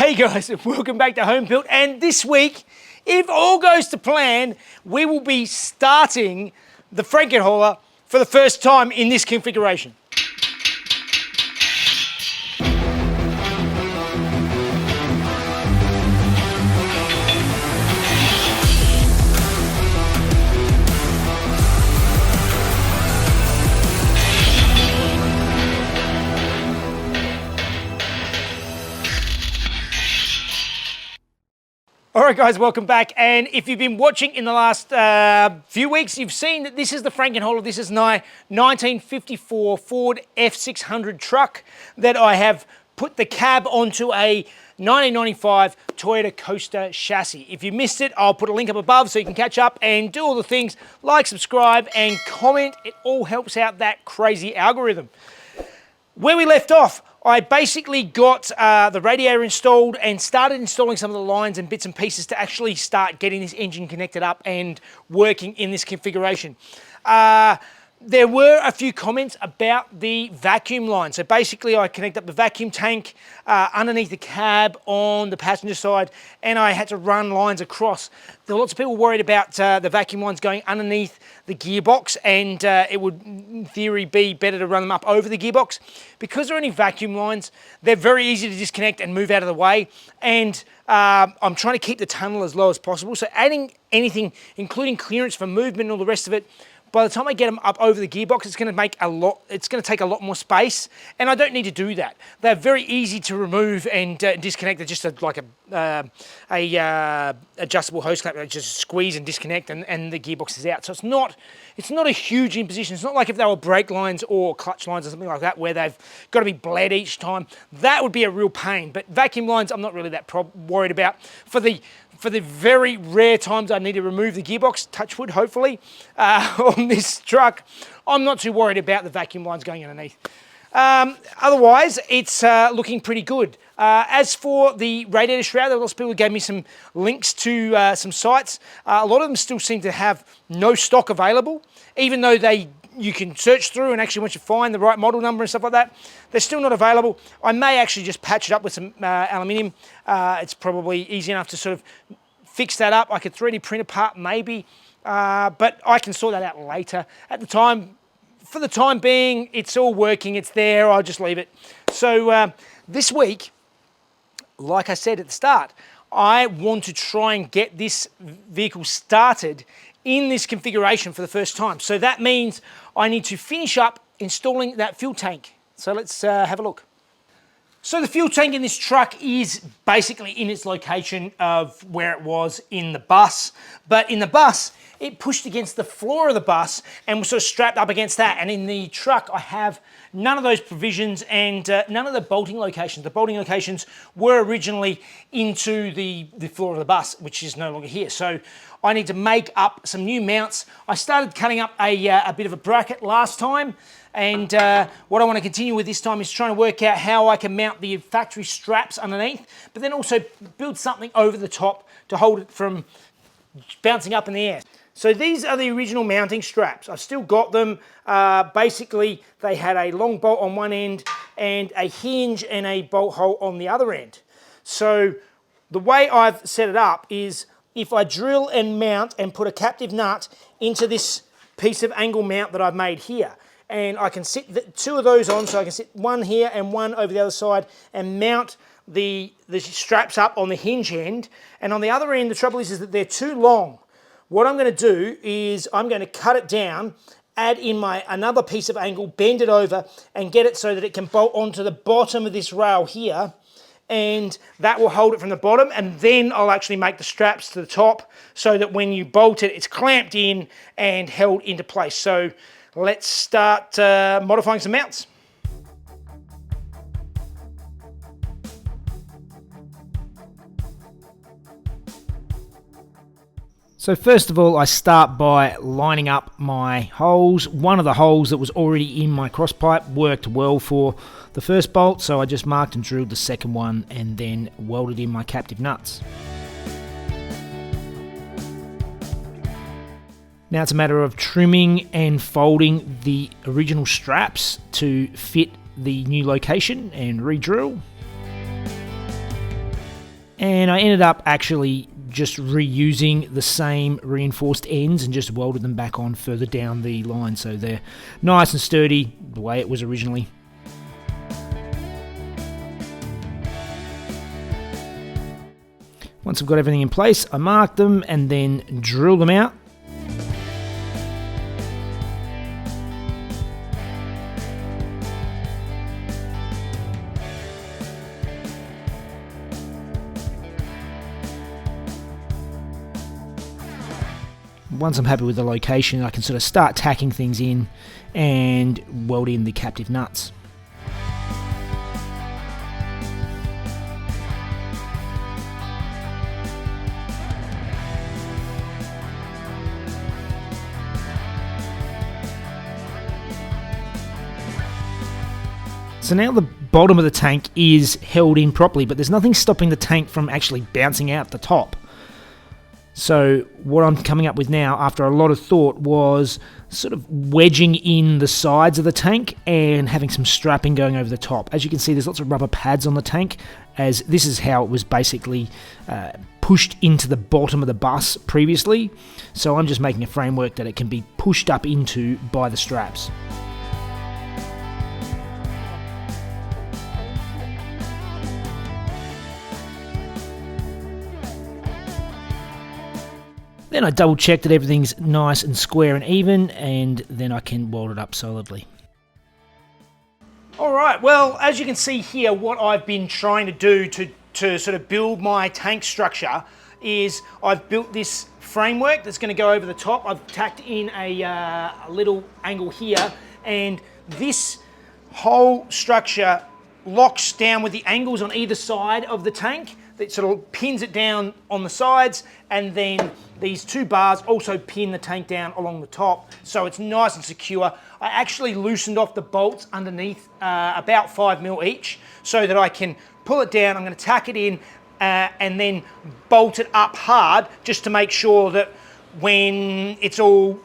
Hey guys, welcome back to Home Built. And this week, if all goes to plan, we will be starting the Frankenhauler for the first time in this configuration. All right, guys, welcome back. And if you've been watching in the last few weeks, you've seen that this is the Frankenhauler. This is my 1954 Ford F600 truck that I have put the cab onto a 1995 Toyota Coaster chassis. If you missed it, I'll put a link up above so you can catch up and do all the things like subscribe and comment. It all helps out that crazy algorithm. Where we left off, I basically got the radiator installed and started installing some of the lines and bits and pieces to actually start getting this engine connected up and working in this configuration. There were a few comments about the vacuum line. So basically I connect up the vacuum tank underneath the cab on the passenger side, and I had to run lines across. There were lots of people worried about the vacuum lines going underneath the gearbox, and it would in theory be better to run them up over the gearbox. Because there are only vacuum lines, they're very easy to disconnect and move out of the way, and I'm trying to keep the tunnel as low as possible. So adding anything, including clearance for movement and all the rest of it, by the time I get them up over the gearbox, it's going to take a lot more space, and I don't need to do that. They're very easy to remove and disconnect. They're just like a adjustable hose clamp that just squeeze and disconnect, and the gearbox is out. So it's not a huge imposition. It's not like if they were brake lines or clutch lines or something like that where they've got to be bled each time. That would be a real pain. But vacuum lines, I'm not really that worried about. For the very rare times I need to remove the gearbox, touch wood hopefully, on this truck, I'm not too worried about the vacuum lines going underneath. Otherwise, it's looking pretty good. As for the radiator shroud, there were lots of people who gave me some links to some sites. A lot of them still seem to have no stock available, even though you can search through, and actually once you find the right model number and stuff like that, they're still not available. I may actually just patch it up with some aluminium. It's probably easy enough to sort of fix that up. I could 3D print a part maybe, but I can sort that out later. For the time being, it's all working, it's there, I'll just leave it. So this week, like I said at the start, I want to try and get this vehicle started in this configuration for the first time. So that means I need to finish up installing that fuel tank. So let's have a look. So the fuel tank in this truck is basically in its location of where it was in the bus. But in the bus, it pushed against the floor of the bus and was sort of strapped up against that. And in the truck, I have none of those provisions and none of the bolting locations. The bolting locations were originally into the floor of the bus, which is no longer here. So I need to make up some new mounts. I started cutting up a bit of a bracket last time, and what I want to continue with this time is trying to work out how I can mount the factory straps underneath, but then also build something over the top to hold it from bouncing up in the air. So these are the original mounting straps. I've still got them. Basically, they had a long bolt on one end and a hinge and a bolt hole on the other end. So the way I've set it up is if I drill and mount and put a captive nut into this piece of angle mount that I've made here, and I can sit two of those on, so I can sit one here and one over the other side and mount the straps up on the hinge end. And on the other end, the trouble is that they're too long. What I'm going to do is I'm going to cut it down, add in another piece of angle, bend it over, and get it so that it can bolt onto the bottom of this rail here, and that will hold it from the bottom, and then I'll actually make the straps to the top so that when you bolt it, it's clamped in and held into place. So let's start modifying some mounts. So first of all, I start by lining up my holes. One of the holes that was already in my cross pipe worked well for the first bolt, so I just marked and drilled the second one and then welded in my captive nuts. Now it's a matter of trimming and folding the original straps to fit the new location and re-drill. And I ended up actually just reusing the same reinforced ends and just welded them back on further down the line, so they're nice and sturdy the way it was originally. Once I've got everything in place, I mark them and then drill them out. Once I'm happy with the location, I can sort of start tacking things in and weld in the captive nuts. So now the bottom of the tank is held in properly, but there's nothing stopping the tank from actually bouncing out the top. So what I'm coming up with now, after a lot of thought, was sort of wedging in the sides of the tank and having some strapping going over the top. As you can see, there's lots of rubber pads on the tank, as this is how it was basically pushed into the bottom of the bus previously. So I'm just making a framework that it can be pushed up into by the straps. Then I double check that everything's nice and square and even, and then I can weld it up solidly. All right, well, as you can see here, what I've been trying to do to sort of build my tank structure is I've built this framework that's going to go over the top. I've tacked in a little angle here, and this whole structure locks down with the angles on either side of the tank. That sort of pins it down on the sides, and then these two bars also pin the tank down along the top, so it's nice and secure. I actually loosened off the bolts underneath about 5mm each, so that I can pull it down. I'm going to tack it in and then bolt it up hard, just to make sure that when it's all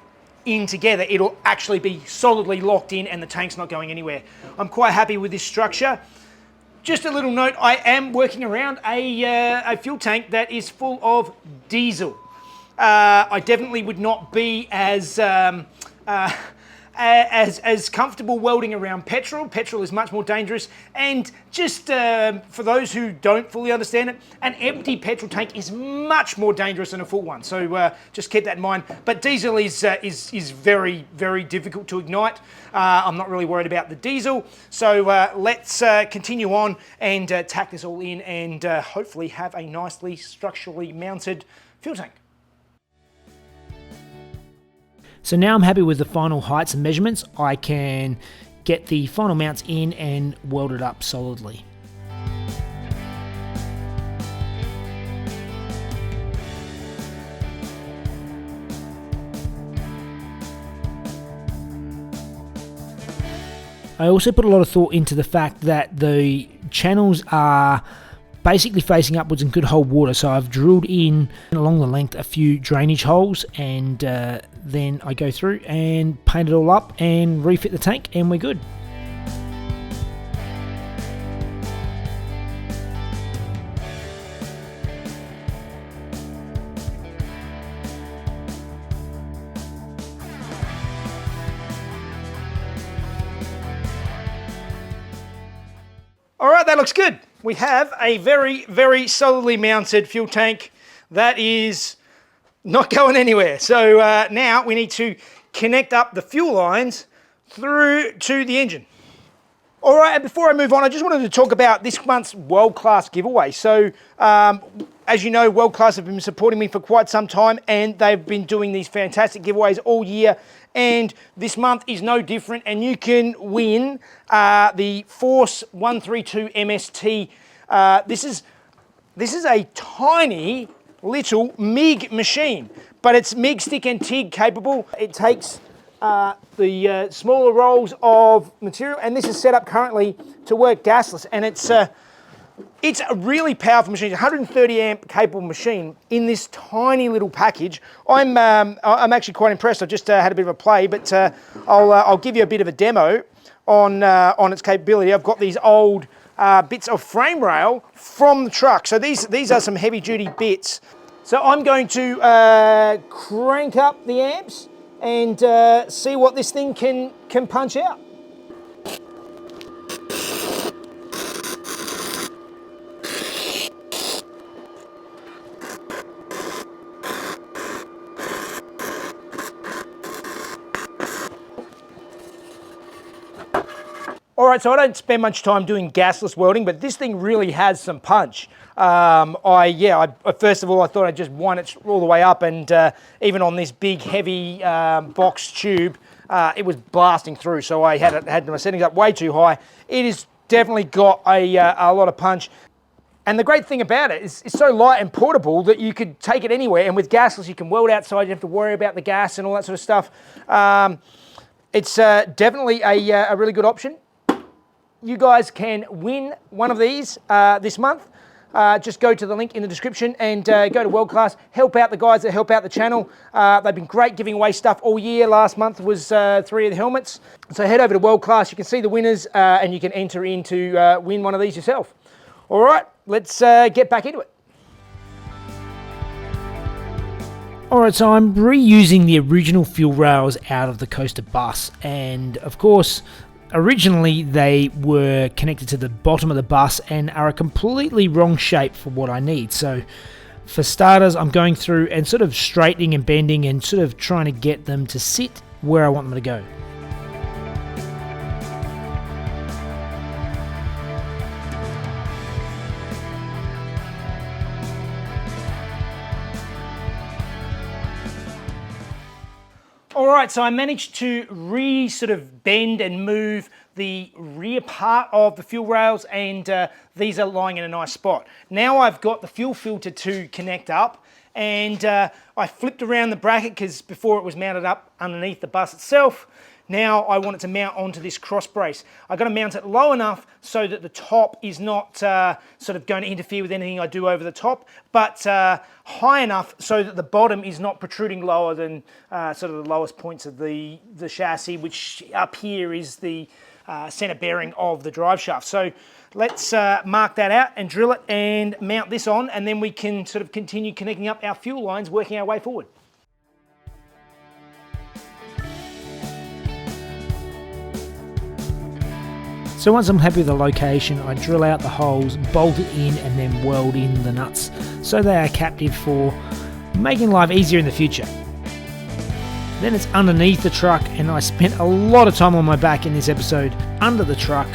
in together, it'll actually be solidly locked in and the tank's not going anywhere. I'm quite happy with this structure. Just a little note, I am working around a fuel tank that is full of diesel. I definitely would not be as comfortable welding around petrol. Petrol is much more dangerous, and just for those who don't fully understand it, an empty petrol tank is much more dangerous than a full one. So just keep that in mind. But diesel is very, very difficult to ignite. I'm not really worried about the diesel. So let's continue on and tack this all in, and hopefully have a nicely structurally mounted fuel tank. So now I'm happy with the final heights and measurements. I can get the final mounts in and weld it up solidly. I also put a lot of thought into the fact that the channels are basically facing upwards and could hold water, so I've drilled in along the length a few drainage holes, and then I go through and paint it all up and refit the tank, and we're good. All right, that looks good. We have a very, very solidly mounted fuel tank that is not going anywhere. So now we need to connect up the fuel lines through to the engine. All right, and before I move on, I just wanted to talk about this month's World Class giveaway. So as you know, World Class have been supporting me for quite some time, and they've been doing these fantastic giveaways all year. And this month is no different, and you can win the Force 132 MST. This is a tiny little MIG machine, but it's MIG, stick and TIG capable. It takes the smaller rolls of material, and this is set up currently to work gasless, and it's a really powerful machine. It's a 130 amp capable machine in this tiny little package. I'm actually quite impressed. I just had a bit of a play, but I'll give you a bit of a demo on its capability. I've got these old bits of frame rail from the truck. So these are some heavy duty bits. So I'm going to crank up the amps and see what this thing can punch out. All right, so I don't spend much time doing gasless welding, but this thing really has some punch. First of all, I thought I'd just wind it all the way up, and even on this big, heavy box tube, it was blasting through. So I had my settings up way too high. It has definitely got a lot of punch. And the great thing about it is it's so light and portable that you could take it anywhere. And with gasless, you can weld outside. You don't have to worry about the gas and all that sort of stuff. It's definitely a really good option. You guys can win one of these this month. Just go to the link in the description and go to World Class. Help out the guys that help out the channel. They've been great giving away stuff all year. Last month was 3 of the helmets. So head over to World Class. You can see the winners and you can enter in to win one of these yourself. All right, let's get back into it. Alright, so I'm reusing the original fuel rails out of the coaster bus, and of course originally they were connected to the bottom of the bus and are a completely wrong shape for what I need. So for starters, I'm going through and sort of straightening and bending and sort of trying to get them to sit where I want them to go. All right, so I managed to sort of bend and move the rear part of the fuel rails, and these are lying in a nice spot. Now I've got the fuel filter to connect up, and I flipped around the bracket because before it was mounted up underneath the bus itself. Now I want it to mount onto this cross brace. I've got to mount it low enough so that the top is not sort of going to interfere with anything I do over the top, but high enough so that the bottom is not protruding lower than sort of the lowest points of the chassis, which up here is the center bearing of the drive shaft. So let's mark that out and drill it and mount this on, and then we can sort of continue connecting up our fuel lines, working our way forward. So once I'm happy with the location, I drill out the holes, bolt it in, and then weld in the nuts so they are captive for making life easier in the future. Then it's underneath the truck, and I spent a lot of time on my back in this episode under the truck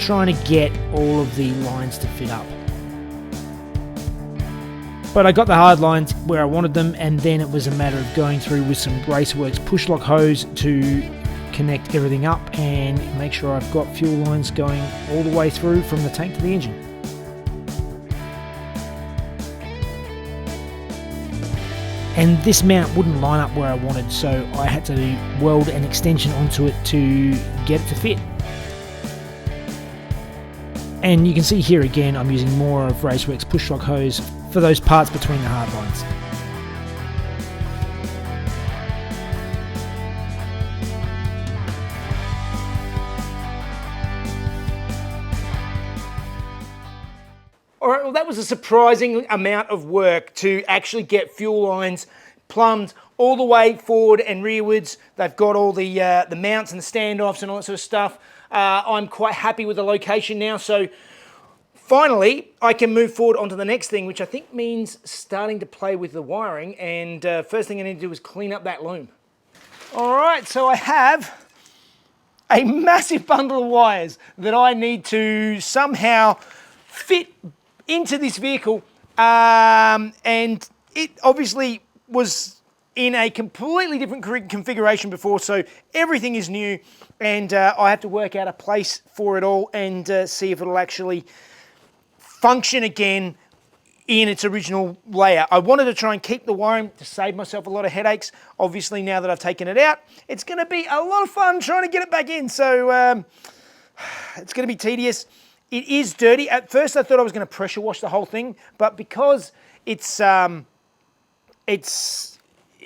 trying to get all of the lines to fit up. But I got the hard lines where I wanted them, and then it was a matter of going through with some Graceworks push lock hose to connect everything up and make sure I've got fuel lines going all the way through from the tank to the engine. And this mount wouldn't line up where I wanted, so I had to weld an extension onto it to get it to fit. And you can see here again I'm using more of Raceworks push lock hose for those parts between the hard lines. All right, well, that was a surprising amount of work to actually get fuel lines plumbed all the way forward and rearwards. They've got all the mounts and the standoffs and all that sort of stuff. I'm quite happy with the location now, so finally I can move forward onto the next thing, which I think means starting to play with the wiring, and first thing I need to do is clean up that loom. All right, so I have a massive bundle of wires that I need to somehow fit into this vehicle, and it obviously was in a completely different configuration before, so everything is new, and I have to work out a place for it all and see if it'll actually function again in its original layout. I wanted to try and keep the wiring to save myself a lot of headaches. Obviously, now that I've taken it out, it's going to be a lot of fun trying to get it back in, so it's going to be tedious. It is dirty. At first I thought I was going to pressure wash the whole thing, but because it's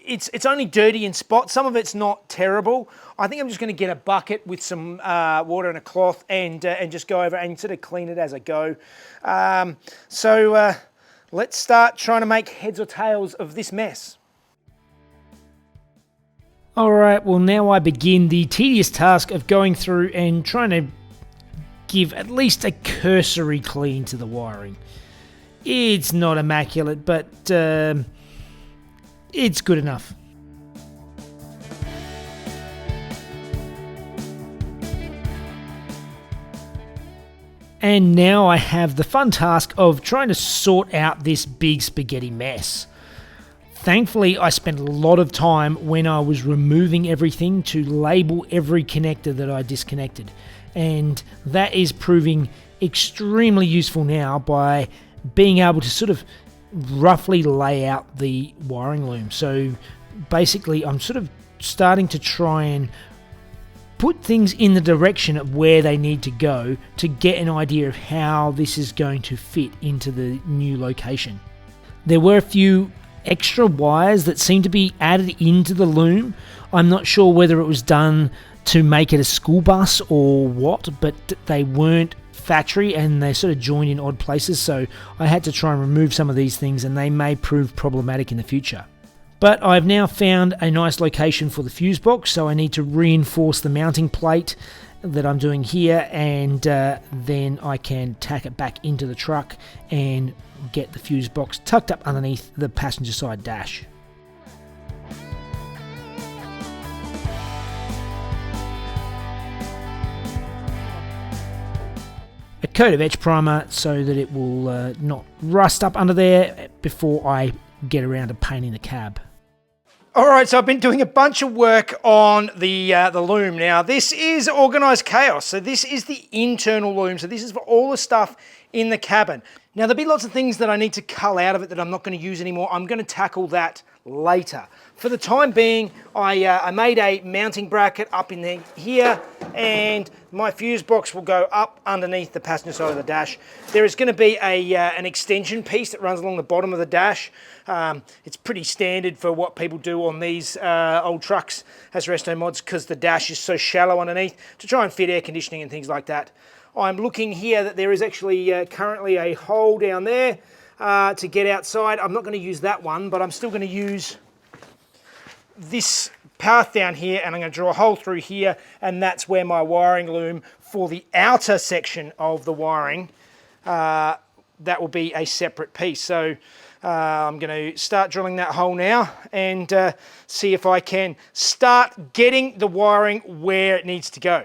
it's only dirty in spots. Some of it's not terrible. I think I'm just going to get a bucket with some water and a cloth and just go over and sort of clean it as I go. So let's start trying to make heads or tails of this mess. Alright, well now I begin the tedious task of going through and trying to give at least a cursory clean to the wiring. It's not immaculate, but it's good enough. And now I have the fun task of trying to sort out this big spaghetti mess. Thankfully, I spent a lot of time when I was removing everything to label every connector that I disconnected. And that is proving extremely useful now by being able to sort of roughly lay out the wiring loom. So basically, I'm sort of starting to try and put things in the direction of where they need to go to get an idea of how this is going to fit into the new location. There were a few extra wires that seem to be added into the loom. I'm not sure whether it was done to make it a school bus or what, but they weren't factory and they sort of joined in odd places, so I had to try and remove some of these things, and they may prove problematic in the future. But I've now found a nice location for the fuse box, so I need to reinforce the mounting plate that I'm doing here, and then I can tack it back into the truck and get the fuse box tucked up underneath the passenger side dash. A coat of etch primer so that it will not rust up under there before I get around to painting the cab. All right, so I've been doing a bunch of work on the loom. Now, this is organised chaos. So this is the internal loom. So this is for all the stuff in the cabin. Now, there'll be lots of things that I need to cull out of it that I'm not going to use anymore. I'm going to tackle that later. For the time being, I made a mounting bracket up in here, and my fuse box will go up underneath the passenger side of the dash. There is going to be an extension piece that runs along the bottom of the dash. It's pretty standard for what people do on these old trucks as resto mods, because the dash is so shallow underneath to try and fit air conditioning and things like that. I'm looking here that there is actually currently a hole down there to get outside. I'm not going to use that one, but I'm still going to use this path down here, and I'm going to draw a hole through here, and that's where my wiring loom for the outer section of the wiring, that will be a separate piece. So I'm going to start drilling that hole now and see if I can start getting the wiring where it needs to go.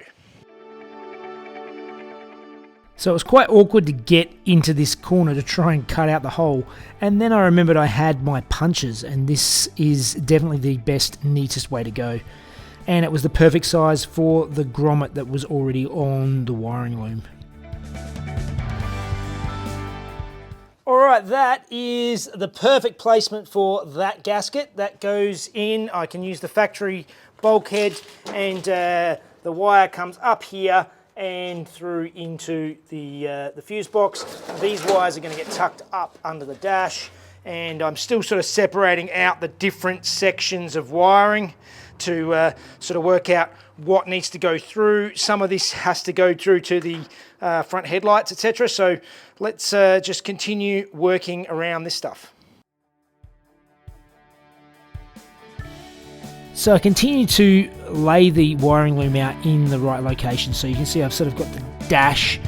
So it was quite awkward to get into this corner to try and cut out the hole, and then I remembered I had my punches, and this is definitely the best, neatest way to go. And it was the perfect size for the grommet that was already on the wiring loom. Alright, that is the perfect placement for that gasket. That goes in. I can use the factory bulkhead, and the wire comes up here and through into the fuse box. These wires are going to get tucked up under the dash, and I'm still sort of separating out the different sections of wiring to sort of work out what needs to go through. Some of this has to go through to the front headlights, etc. So let's just continue working around this stuff. So I continue to lay the wiring loom out in the right location. So you can see I've sort of got the dash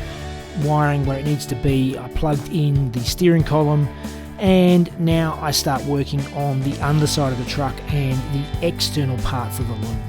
wiring where it needs to be. I plugged in the steering column, and now I start working on the underside of the truck and the external parts of the loom.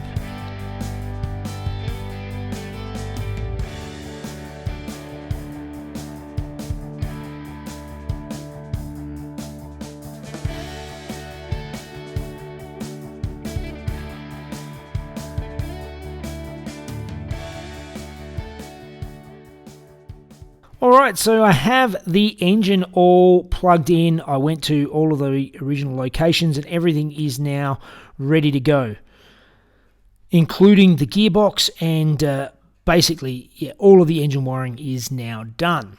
Alright, so I have the engine all plugged in. I went to all of the original locations, and everything is now ready to go, including the gearbox, and basically all of the engine wiring is now done.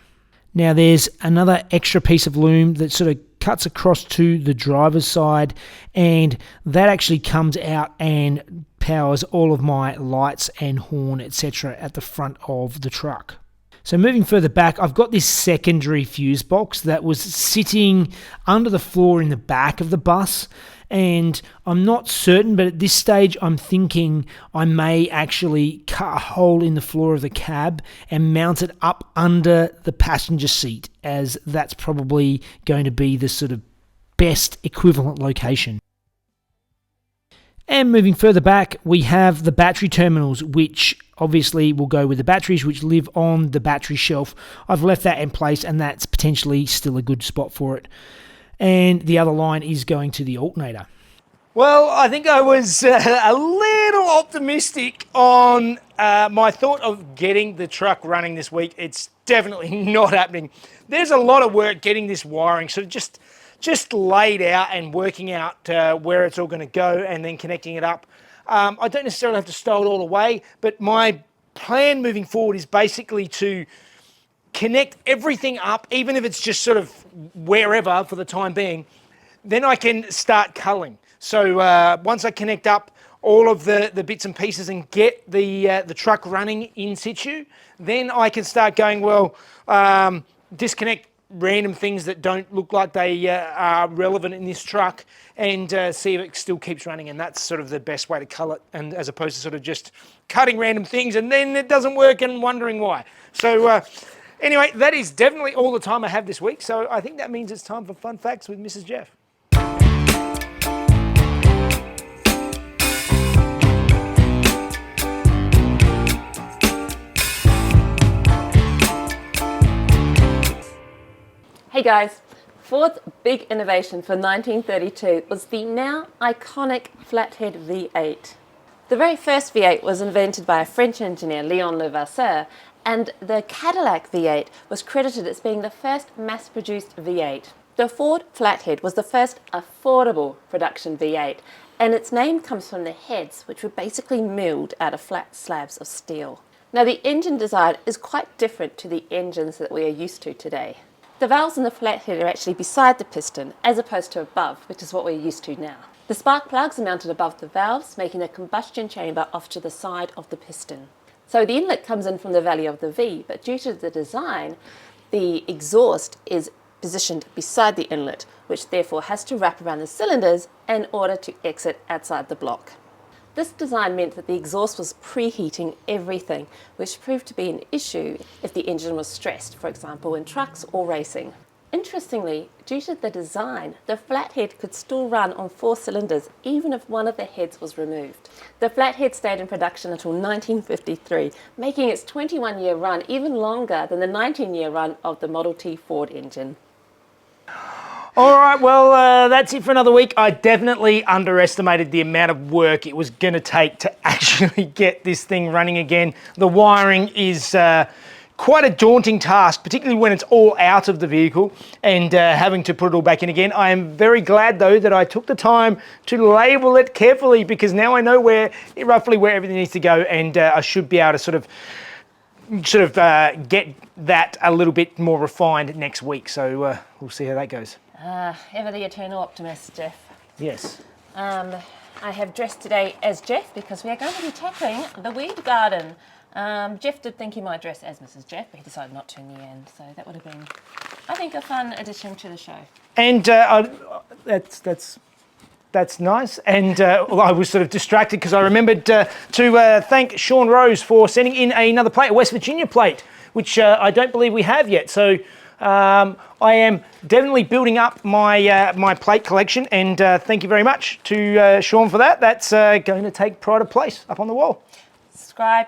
Now there's another extra piece of loom that sort of cuts across to the driver's side, and that actually comes out and powers all of my lights and horn, etc. at the front of the truck. So moving further back, I've got this secondary fuse box that was sitting under the floor in the back of the bus, and I'm not certain, but at this stage I'm thinking I may actually cut a hole in the floor of the cab and mount it up under the passenger seat, as that's probably going to be the sort of best equivalent location. And moving further back, we have the battery terminals, which obviously will go with the batteries which live on the battery shelf. I've left that in place, and that's potentially still a good spot for it. And the other line is going to the alternator. Well, I think I was a little optimistic on my thought of getting the truck running this week. It's definitely not happening. There's a lot of work getting this wiring, so just laid out and working out where it's all going to go and then connecting it up. I don't necessarily have to stow it all away, but my plan moving forward is basically to connect everything up, even if it's just sort of wherever for the time being. Then I can start culling. So once I connect up all of the bits and pieces and get the truck running in situ, then I can start going, well, disconnect random things that don't look like they are relevant in this truck, and see if it still keeps running. And that's sort of the best way to cull it, and as opposed to sort of just cutting random things and then it doesn't work and wondering why. So anyway, that is definitely all the time I have this week. So I think that means it's time for Fun Facts with Mrs. Jeff. Hey guys, Ford's big innovation for 1932 was the now iconic flathead V8. The very first V8 was invented by a French engineer, Léon Levasseur, and the Cadillac V8 was credited as being the first mass-produced V8. The Ford Flathead was the first affordable production V8, and its name comes from the heads, which were basically milled out of flat slabs of steel. Now, the engine design is quite different to the engines that we are used to today. The valves in the flathead are actually beside the piston, as opposed to above, which is what we're used to now. The spark plugs are mounted above the valves, making a combustion chamber off to the side of the piston. So the inlet comes in from the valley of the V, but due to the design, the exhaust is positioned beside the inlet, which therefore has to wrap around the cylinders in order to exit outside the block. This design meant that the exhaust was preheating everything, which proved to be an issue if the engine was stressed, for example in trucks or racing. Interestingly, due to the design, the flathead could still run on 4 cylinders even if one of the heads was removed. The flathead stayed in production until 1953, making its 21-year run even longer than the 19-year run of the Model T Ford engine. All right, well, that's it for another week. I definitely underestimated the amount of work it was going to take to actually get this thing running again. The wiring is quite a daunting task, particularly when it's all out of the vehicle and having to put it all back in again. I am very glad, though, that I took the time to label it carefully, because now I know roughly where everything needs to go, and I should be able to sort of get that a little bit more refined next week. So we'll see how that goes. Ever the eternal optimist, Jeff. Yes. I have dressed today as Jeff because we are going to be tackling the weed garden. Jeff did think he might dress as Mrs. Jeff, but he decided not to in the end. So that would have been, I think, a fun addition to the show. And that's nice. And I was sort of distracted because I remembered to thank Sean Rose for sending in another plate, a West Virginia plate, which I don't believe we have yet. So I am definitely building up my plate collection, and thank you very much to Sean for that. That's going to take pride of place up on the wall. Subscribe.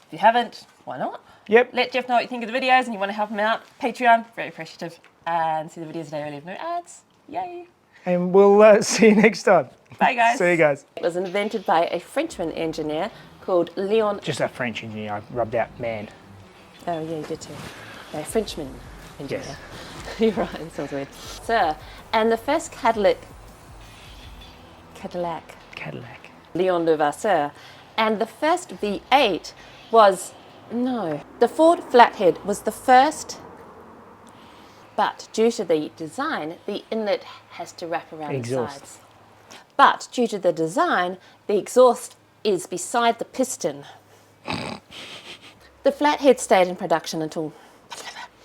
If you haven't, why not? Yep. Let Jeff know what you think of the videos and you want to help him out. Patreon, very appreciative. And see the videos today early with no ads. Yay. And we'll see you next time. Bye, guys. See you guys. It was invented by a Frenchman engineer called Léon... Just a French engineer. I rubbed out man. Oh, yeah, you did too. A Frenchman engineer. Yes. You're right, it sounds weird. Sir, and the first Cadillac, Léon Levasseur, and the first V8 was, no, the Ford Flathead was the first but due to the design, the inlet has to wrap around Exhaust. the sides. But due to the design, the exhaust is beside the piston. The flathead stayed in production until